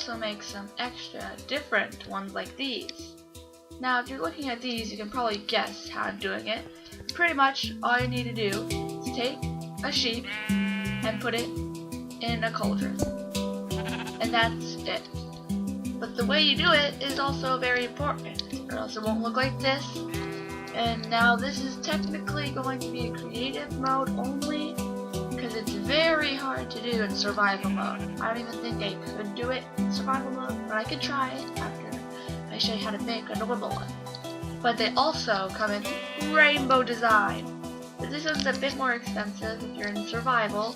also make some extra different ones like these. Now, if you're looking at these, you can probably guess how I'm doing it. Pretty much all you need to do is take a sheep and put it in a cauldron. And that's it. But the way you do it is also very important, or else it won't look like this. And now this is technically going to be a creative mode only, because it's very hard to do in survival mode. I don't even think I could do it in survival mode, but I could try it after I show you how to make a normal one. But they also come in rainbow design. But this one's a bit more expensive if you're in survival,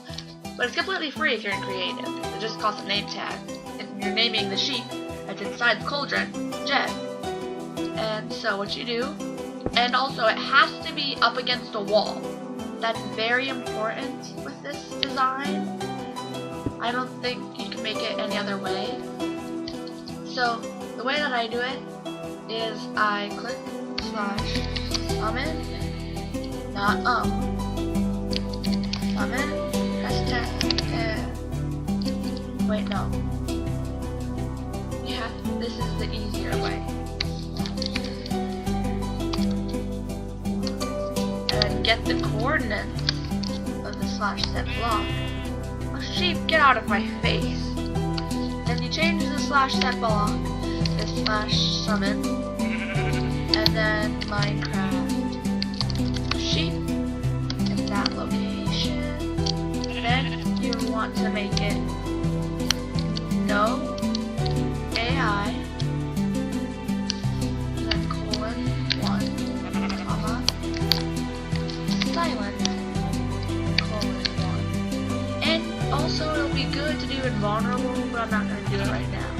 but it's completely free if you're in creative. It just costs a name tag, and you're naming the sheep that's inside the cauldron, Jen. And so what you do, and also it has to be up against a wall. That's very important with this design. I don't think you can make it any other way. So the way that I do it is I click / summon, not summon, press tab, wait, no. Yeah, this is the easier way. And get the coordinates of the /set block. Oh, sheep, get out of my face. Then you change the /set block to /summon, and then Minecraft sheep in that location. Then you want to make it no AI, and then :1, comma, silent, :1. And also it'll be good to do invulnerable, but I'm not going to do it right now.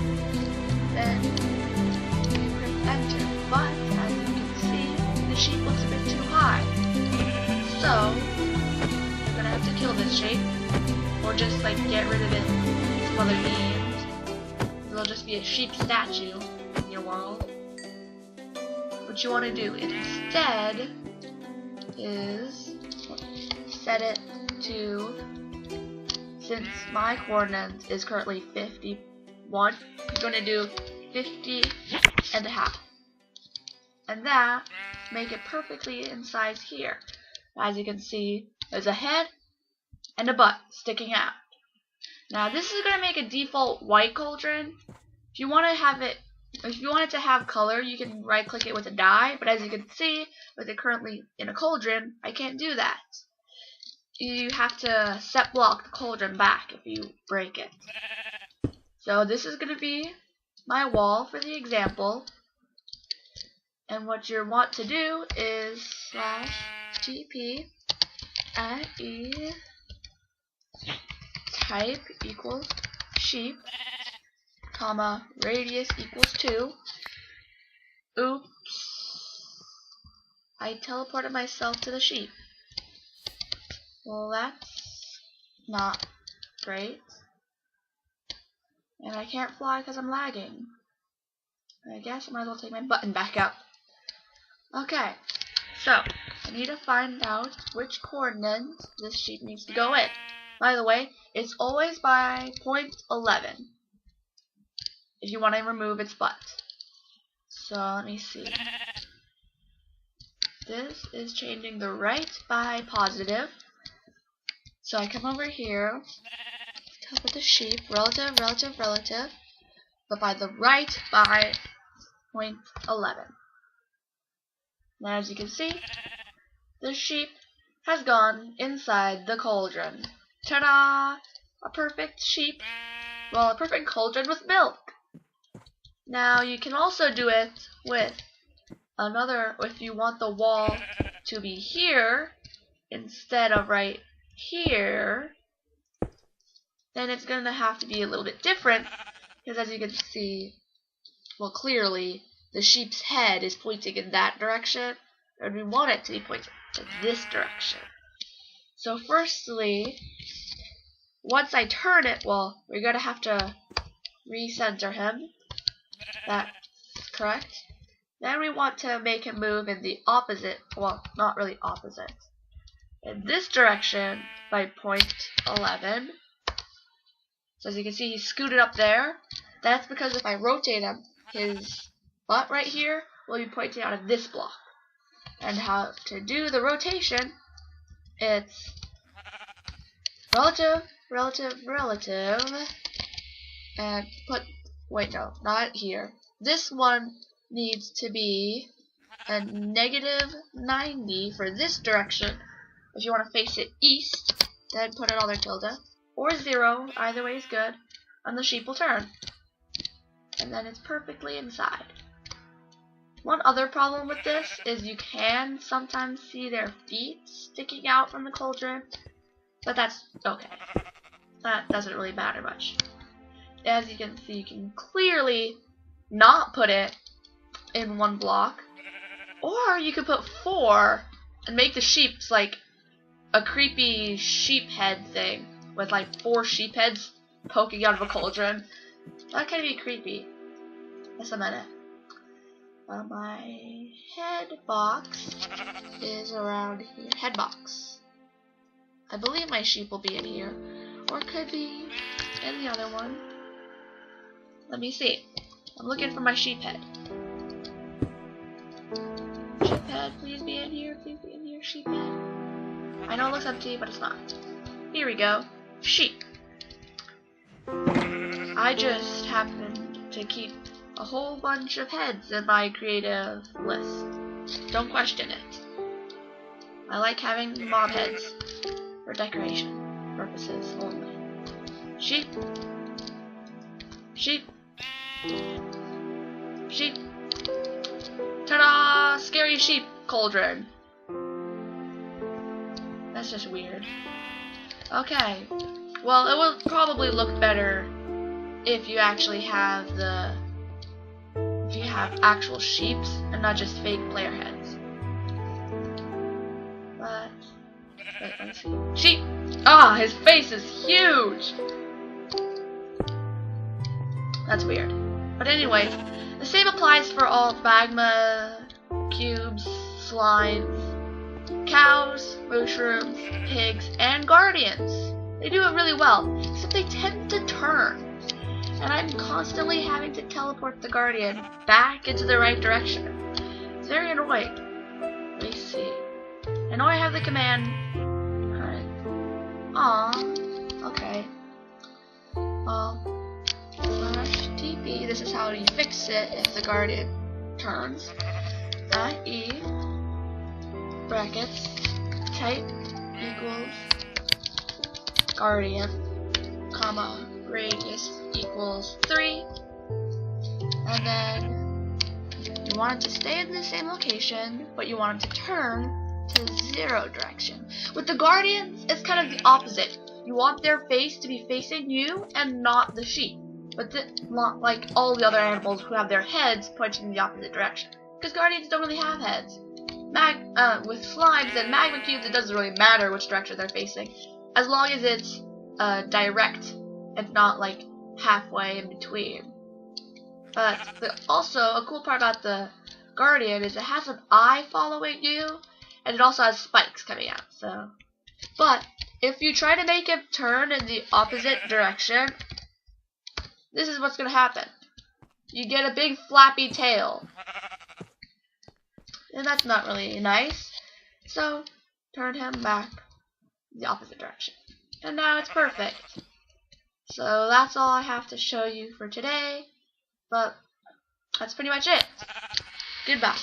Then you press enter, but as you can see, the sheep looks a bit too high. So you're going to have to kill this sheep, or just like get rid of it some other means. It'll just be a sheep statue in your world. What you want to do instead is set it to, since my coordinate is currently 51, you're going to do 50.5. And that, make it perfectly in size here. As you can see, there's a head and a butt sticking out. Now this is going to make a default white cauldron. If you want it to have color, you can right click it with a dye, but as you can see, with it currently in a cauldron, I can't do that. You have to set block the cauldron back if you break it. So this is going to be my wall for the example. And what you want to do is /tp @e type equals sheep, comma, radius equals 2. Oops. I teleported myself to the sheep. Well, that's not great. And I can't fly because I'm lagging. I guess I might as well take my button back out. Okay, so I need to find out which coordinates this sheep needs to go in. By the way, it's always by .11 if you want to remove its butt. So let me see. This is changing the right by positive. So I come over here, top of the sheep, relative, relative, relative, but by the right by .11. Now as you can see, the sheep has gone inside the cauldron. Ta-da! A perfect sheep, well, a perfect cauldron with milk. Now you can also do it with another, if you want the wall to be here instead of right here, then it's going to have to be a little bit different, because as you can see, well, clearly the sheep's head is pointing in that direction, and we want it to be pointing in this direction. So firstly, once I turn it, well, we're going to have to recenter him. That's correct. Then we want to make him move in the opposite, well, not really opposite, in this direction by .11. So as you can see, he's scooted up there. That's because if I rotate him, his butt right here will be pointing out of this block. And how to do the rotation, it's relative, relative, relative, and wait, no, not here. This one needs to be a -90 for this direction. If you want to face it east, then put another tilde, or 0, either way is good, and the sheep will turn. And then it's perfectly inside. One other problem with this is you can sometimes see their feet sticking out from the cauldron, but that's okay. That doesn't really matter much. As you can see, you can clearly not put it in one block, or you could put 4 and make the sheeps like a creepy sheep head thing with like 4 sheep heads poking out of a cauldron. That can be creepy. Just a minute. My head box is around here. Head box. I believe my sheep will be in here, or it could be in the other one. Let me see. I'm looking for my sheep head. Sheep head, please be in here. Please be in here, sheep head. I know it looks empty, but it's not. Here we go. Sheep. I just happened to keep a whole bunch of heads in my creative list. Don't question it. I like having mob heads for decoration purposes only. Sheep. Sheep. Sheep. Ta-da! Scary sheep cauldron. That's just weird. Okay. Well, it will probably look better if you actually have actual sheeps and not just fake player heads. But wait, let me see. Sheep! Ah, his face is huge! That's weird. But anyway, the same applies for all magma, cubes, slimes, cows, mushrooms, pigs, and guardians. They do it really well, except they tend to turn. And I'm constantly having to teleport the guardian back into the right direction. It's very annoying. Let me see. I know I have the command. Aww. Okay. Well, /TP. This is how you fix it if the guardian turns. .e brackets type equals guardian, comma radius equals 3, and then you want it to stay in the same location, but you want it to turn to 0 direction. With the guardians, it's kind of the opposite. You want their face to be facing you and not the sheep, but not like all the other animals who have their heads pointing in the opposite direction. Because guardians don't really have heads. With slimes and magma cubes, it doesn't really matter which direction they're facing, as long as it's direct and not like halfway in between. But also, a cool part about the guardian is it has an eye following you, and it also has spikes coming out. So, but if you try to make him turn in the opposite direction, this is what's gonna happen. You get a big flappy tail, and that's not really nice. So, turn him back the opposite direction, and now it's perfect. So that's all I have to show you for today, but that's pretty much it. Goodbye.